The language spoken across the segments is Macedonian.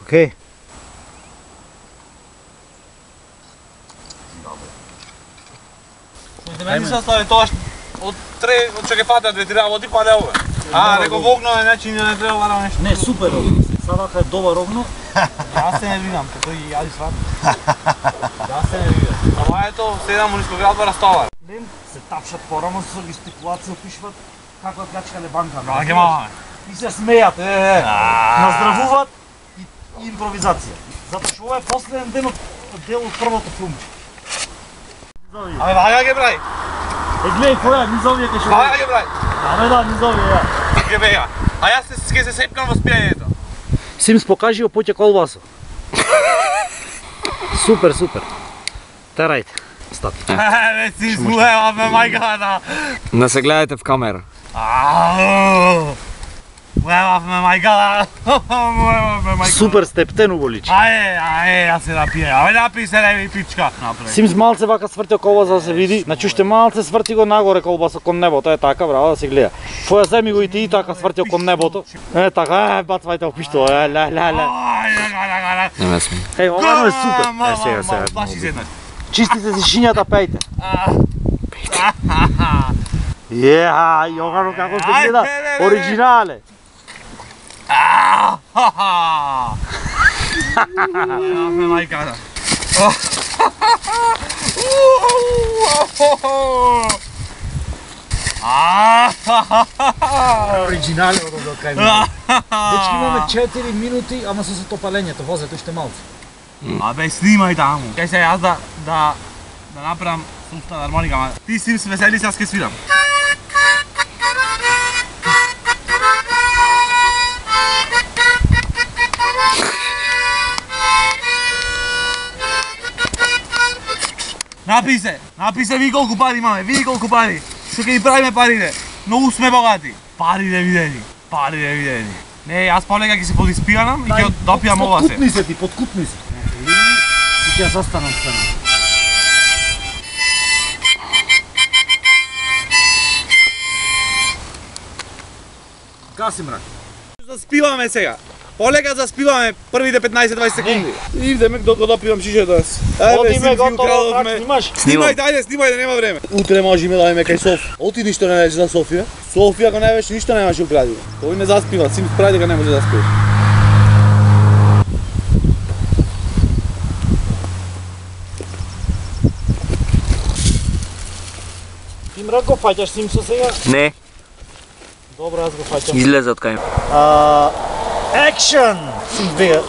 Окей. Мене се остави тоа од што ќе фатат 2-3 работи, па да ове. Реко вогно е, значи не треба вара нешто. Не, супер огно. Сада кај добар огно. Јас се нервирам, ке тој јади сват. Јас се нервирам. Ама ето, седам у ниско градба растовар. Ден се тапшат порамо со гестикулација, опишват каква плячкале банка. Га мама. И се смејат, наздравуваат и импровизација. Затоа што ова е последен ден од дел од првото филмче. Абе, ваја ги брај. Гледај која, низовија ке шо. Ваја ги брај. Да, низовија. Ке бега. А јас ќе се сепнам во спијањето. Симс, покажи го поќе колбасо. Супер, супер. Терајте. Стати. Бе, си злуеваме, мајката. Не се гледате в камера. Уевавме, мајката. Супер стептено го личи. Јас се напије. Абе, напи се, не ми пичка. Симс малце вака сврти колбаса да се види. Значи уште малце сврти го нагоре колбаса кон небото. Е така, браво, да се гледа. Фоја земи го и ти така сврти кон небото. Е така, бацвајте опишто. Не ме сме. Еј, ова е супер. Сега. Чистите си шинјата, пејте. Јогано како се гледа. Оригинале. Ме мајката. Оригинале од кај мене. Дечки имаме 4 минути, ама со затопалењето, возете уште малце. Абе, снимај таму. Кај се јас да направам суфта на армоника, ама ти си се весели, јас ке свирам. Напи се, види колку пари имаме, види колку пари. Што ќе ги правиме парите? Многу сме богати. Парите видени. Не, јас полека ќе се подиспијанам и ќе допијам ова се. Подкупни се ти, подкупни се. И ќе застанам сцена. Гаси мрак. Заспиваме сега. Полека заспиваме првите 15-20 секунди. Идеме докато допивам шишето јас. Одиме, готово, брак, снимаш? Снимај, да нема време. Утре можеме да одиме кај Софија. Оти ништо не беше за Софија. Софија ако не беше ништо немаше у градиво. Тој не заспива, Симс прави дека не може да заспива. Ти мрак го фаќаш Симсо сега? Не, Добро, аз го фаќам. излезе од кај. Екшн! Симс бега.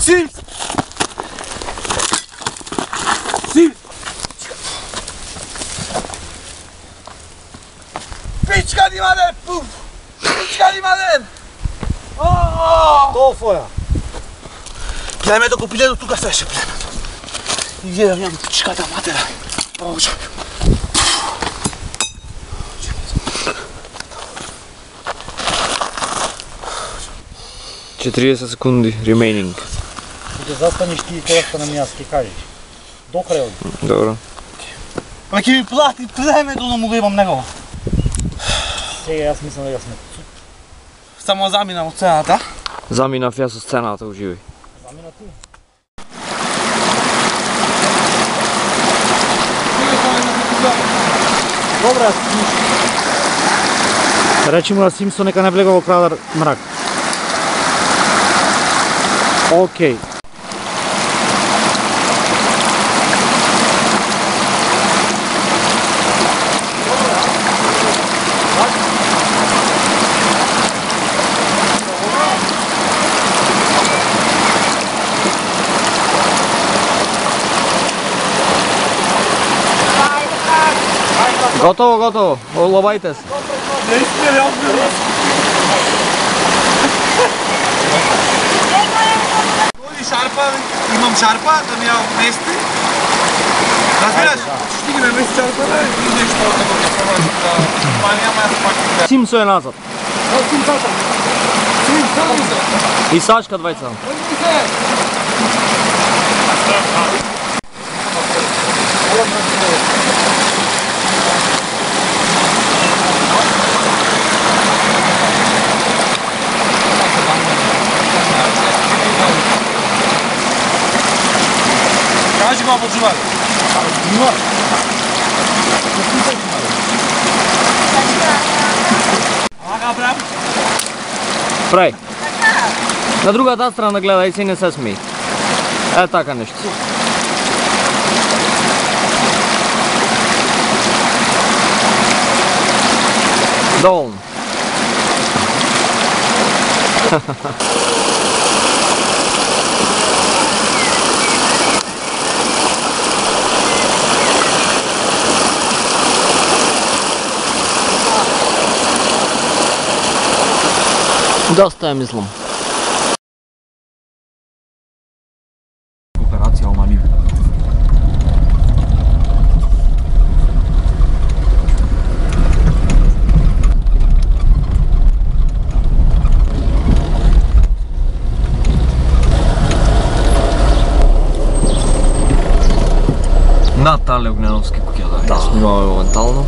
Симс! Пичка ти маден! Пичка ти маден! Тоа фоја. Племето го пиле до тука свеше племето. И гледам јам пичката матера. Боже. 40 секунди remaining. Ќе застанеш ти и ќе застанам јас, ќе кажеш. До крајот. Добро. Ма ќе ми плати племето, но му го имам него. Сега јас мислам дека сме. Само заминам од сцената. Заминав јас со сцената уживај. Замина ти. Добра, речи му на Симсо нека не влега во крадар мрак. Океј. Готово, готово. Оловајте се. Шарпа, имам шарпа, да ми ја мести. Разбираш? Стигне ме мести шарпа, да и нешто да го направам за компанијама, јас пак. Симсо е назад. И Сашка двајца. Само почивали. Ага, брам. Прај. На другата страна гледај се и не се смеј. Е така нешто. Доволно. Доста мислам. Операција Омани. Наталија Огненовски куќа да снимаме моментално.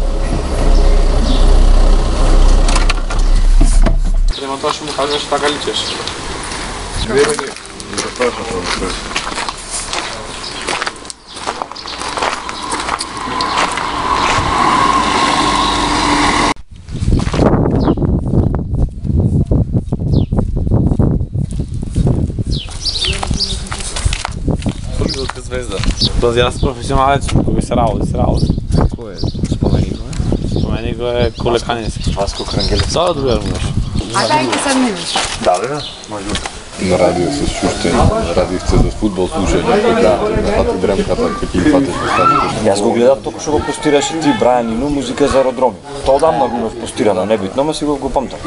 Према тоа што му кажеш, така личеш. Веројатно, за тоа што тоа све. Холидовска звезда. Този јас професионалец кој се работи. Кој е? Спомени го е? Спомени го е Колеканески. Васко Крангелец. Тоа добро знаеш. А кај ќе се дневиш? Да, може. На радио се чуштени, радивте за фудбал слушање, да, на фати дремката, кој ќе фатиш поставите. Јас го гледав току што го постираше ти Брајан Ину музика за аеродроми. Тоа одамна го имав постирано, небитно, ама си го памтам.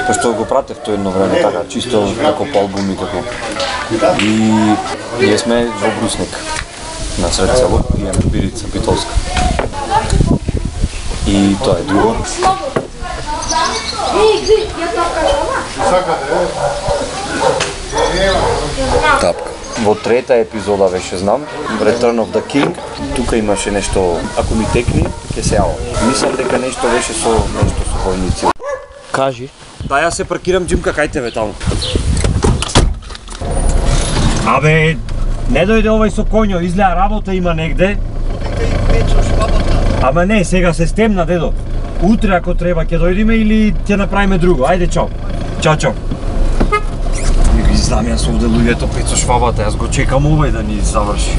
Пошто го пратев тоа едно време така, чисто како по албуми како. И ние сме во Брусник на сред село, имаме Бирица Битолска. И тоа е друго. Тапка. Во трета епизода беше знам, Return of the King, тука имаше нешто, ако ми текни, ќе се јавам. Мислам дека нешто беше со војници. Кажи. Да, јас се паркирам џимка кај тебе таму. Абе, не дојде овај со коњо, изгледа работа има негде. Ама не, сега се стемна, дедо. Утре ако треба ќе дојдеме или ќе направиме друго. Ајде, чао. Чао, чао. Не ги знам јас овде луѓето пет со швабата, јас го чекам овај да ни заврши.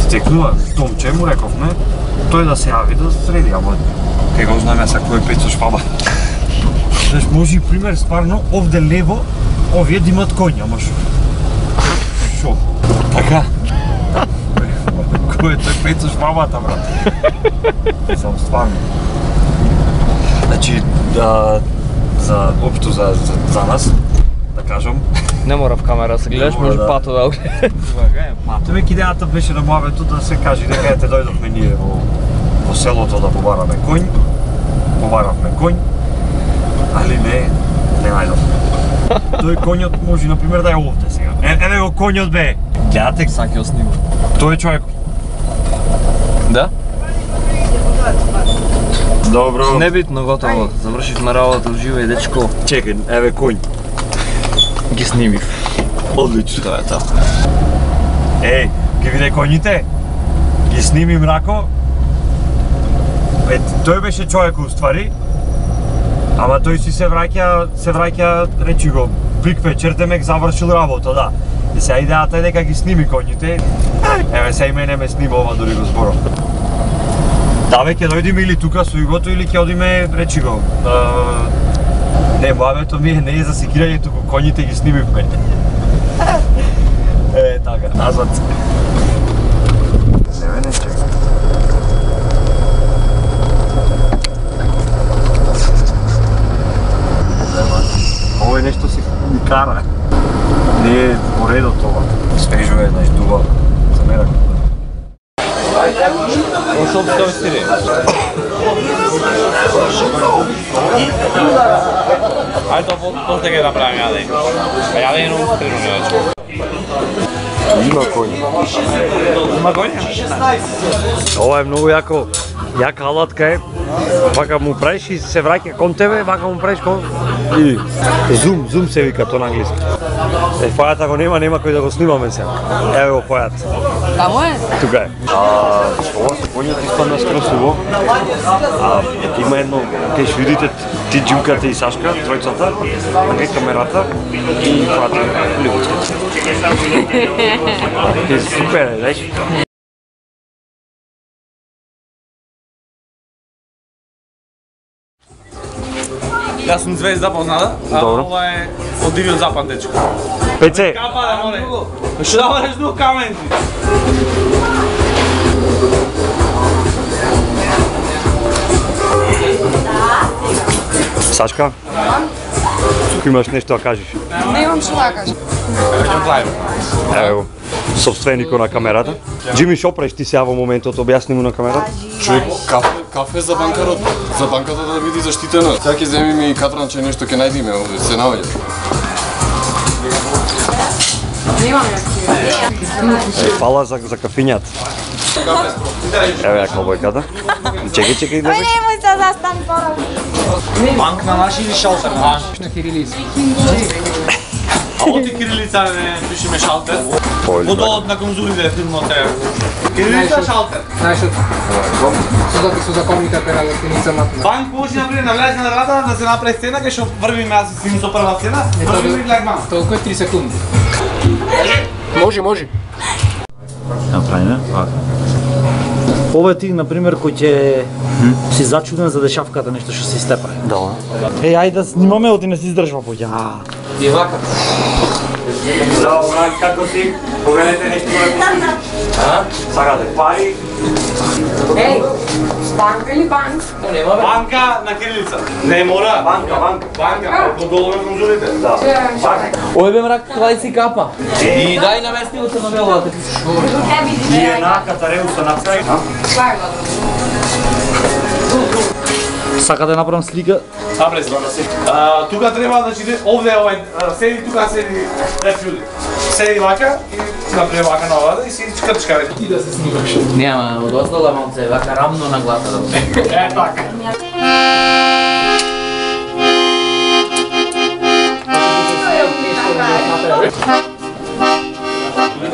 Стекнува, Томче му рековме, тој да се јави да среди, ама кај го знам јас ако е пет со швабата. Знаеш, може и пример, стварно, овде лево, овие да имат коња, ама шо? Шо? Така? Кој е тој пет со швабата, брат? Сам стварно. Значи, за општо за нас, да кажам. Не мора в камера се гледаш, може пато да Пато веќе идејата беше на муавето да се каже дека ете дојдовме ние во селото да побараме конј. Побаравме конј, али не најдов. Тој конјот може, например, да е овде сега. Еве го конјот бе. Гледате, Саки го снима. тој е човек. Да? Добро. Небитно, готово. Завршивме работа уживо и дечко. Чекај, еве конј. Ги снимив. Одлично. Тоа е тоа. Ги виде коњите? Ги сними мрако. Тој беше човек уствари. Ама тој си се враќа, речи го, плик вечердемек завршил работа, да. И сега идејата е дека ги сними коњите. Еве сега и мене ме снима ова, дори го зборам. Да бе, ќе дојдеме или тука со Игото или ќе одиме, речи го. Не, муавето ми не е за секирање, туку коњите ги снимивме. Така, назад. Не, чекай. Ово е нешто си ми кара. Не е во редот ова. Свежо е, знаеш, дуба. За мене. Ошол да ви стире. Ајде, после ќе направиме јаде. А јаде е на устрено нешто. Има коњ. Има коња? Ова е многу јако. Јака алатка е, вака му правиш и се враќа кон тебе, вака му правиш кон... И зум се вика то на англиски. Појата го нема кој да го снимаме сега. Еве го појат. Камо е? Тука е. Ова се поњот испадна скросово. Има едно, кај ќе видите ти Џимката и Сашка, тројцата, на камерата и појата ливичката. Супер е, знаеш? Јас сум Звезда позната, а ова е од Дивиот Запад, дечко. Пеце! Капа да море! Што да бареш дух каменци? Сашка? Тук имаш нешто да кажеш. Не имам што да кажам. Ево, собственикот на камерата. Џими, шо правиш ти сега во моментот, објасни му на камерата. Човек, кафе за банкарот, за банката да биде заштитена. Сега ќе земиме и катранче нешто ќе најдиме овде, се наоѓа. Немам јаки. Фала за кафињата. Ево ја колбојката. Чекај, да. Немој се застани пора. Банк на наши или шалтер на наши? На кирилица. А оти кирилица не пишеме шалтер. Водолот на конзулите филмот е. Кирилица шалтер. Знаеш што? Со законите пера латиница на. Банк може например на влез на врата да се направи сцена кај што први аз снимам со прва сцена, први ми гледам. Толку е 3 секунди. Може. Направиме. Ова е ти, например, кој ќе си зачуден за дешавката, нешто што се истепа. Да. Ајде да снимаме, оти не се издржва поќе. И вака. Здраво, брат, како си? Повелете нешто да сакате пари? Еј, банка или банк? Банка на кирилица. Не мора. Банка. Долу на конзулите. Да. Ој бе мрак, клај си капа. И дај намести го на белата. И еднаката реуса направи. Сака да направам слика. Абре, тука треба, значи, овде овај, седи тука, седи ред људи. Седи вака и направи вака на овада и си чкрчка ред. Ти да се снимаш. Нема, одоздала малце, вака рамно на глата да. Е, така.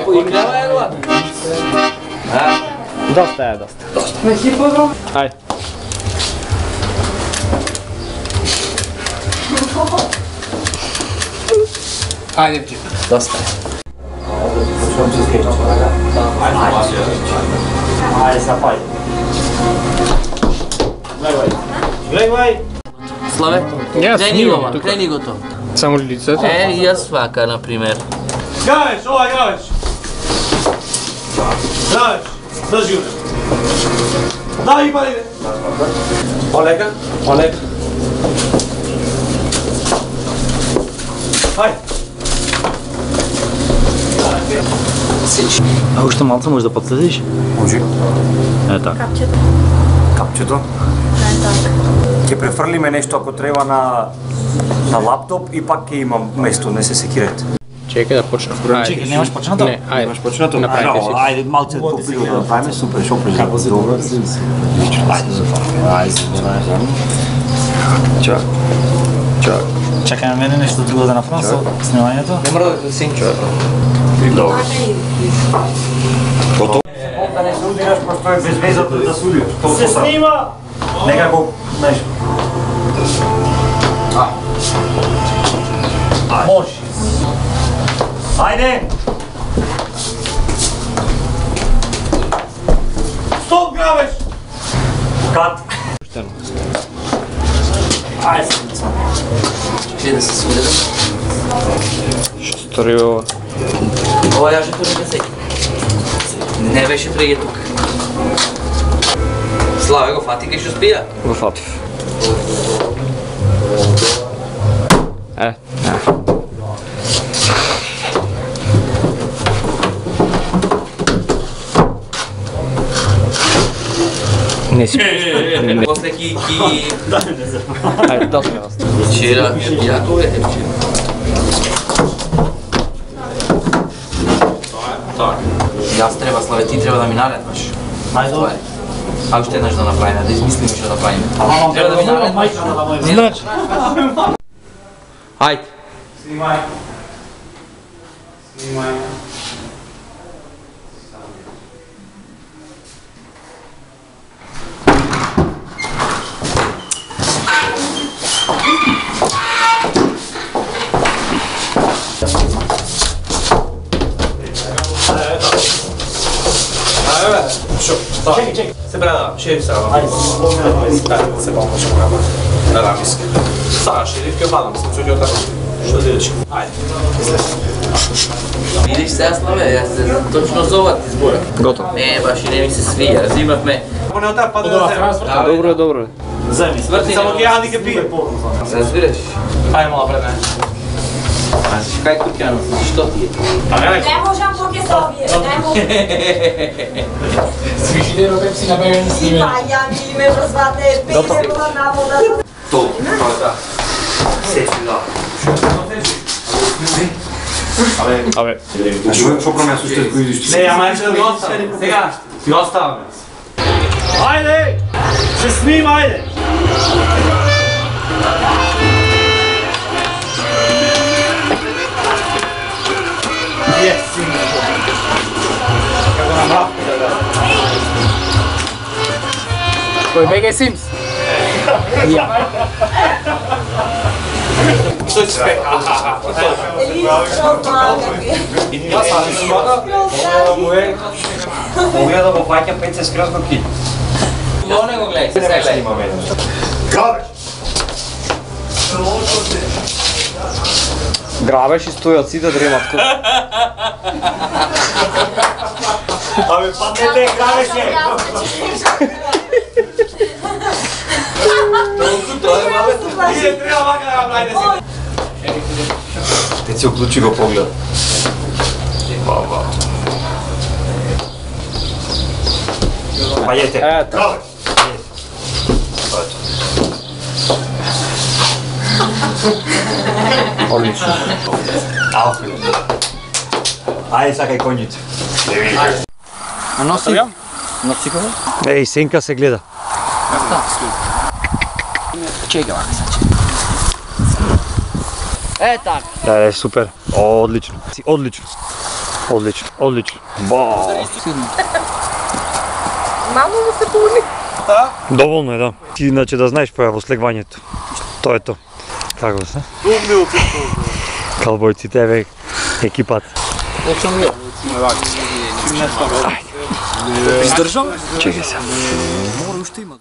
Поиграва е глата. Доста е, доста. На хиподром? Ајде. Ајде, ти. Доста е. Ајде, сапај. Гледај. Славе, крени го то. Само лицето? Е, и јас вака, например. Гавеш, ова гавеш. Гавеш, држи го. Дай парите. Олега. Хај. А уште малце можеш да подследиш? Може. Е така. Капчето. Ќе префрлиме нешто ако треба на лаптоп и пак ќе имам место, не се секирете. Чекај да почнам. Чекај, немаш почнато? Не, ајде. Имаш почнато? Направите си. Ајде, малце попило да направиме, супер, шо прежи. Како се добро? Ајде, Чак. Чакај на мене нешто друго да направам со снимањето. Не мора да се синчува. Добро. Готово. Да не се удираш, пошто е без везата да се удираш. Се снима! Некако, знаеш. Може. Ајде! Стоп, гавеш. Кат. Ајде. Ще да се свидам. Стори ова. Ова јажето не се. Не беше преге тук. Славе го фати кај што спија. Го фатив. Не си. После ки... Ајде, доста. Вчера, јако е вчера. Јас треба, Славе, ти треба да ми наредваш. Ајде. А уште еднаш да направиме, да измислиме што да правиме. Треба да ви наредам. Значи. Ајде. Снимај. Снимај. Čekaj. Se brada, šeri se rama. Ajde, se pomoći rama. Na ramiske. Sada šerifke opadam, sam čudio tako. Što diriči? Ajde. Видиш сега, Славе, јас се точно за оваа избора. Готово. Баш и не ми се свија, разимавме. Ако не отаа падне да земе. Добро е, добро е. Земи. Сврти. Само ги јади ке пие. Разбираш? Ајде мала пред мене. Кај куќано, што ти е? Не можам поке се овие, не можам. Свишите ропеп си направени сниме. Ја ми ме врзвате, пијте на вода. Тоа, да. Сечи, да. Абе, Што промеја сустет кој идиш? Не, ама ќе ги оставам. Сега, ти оставаме. Ајде! Се снима, ајде! Како нам рапи да. Кој беге Симс? Што ќе спе? Јас сам смога. Овие да го плаќам 5 скроз го ти. Тоа не го гледај, се гледај. Грабеш и стојат сите дремат. Абе, паднете, грабеше! Ние треба вака да направите се. Те си уклучи го поглед. Баба. Пајете. Ето. Одлично. Ајде, сакај конјите. А носи? Носи кога? Еј, Сенка се гледа. Чекай, вака саче. Така. Да, супер. Одлично. Одлично. Одлично. Одлично. Мало да се пуни. Доволно е, да. Ти иначе да знаеш па во слегвањето. Тоа е то. Како се? Калбојците, еве, екипата. Точно ми. Чекай се. Мора уште има.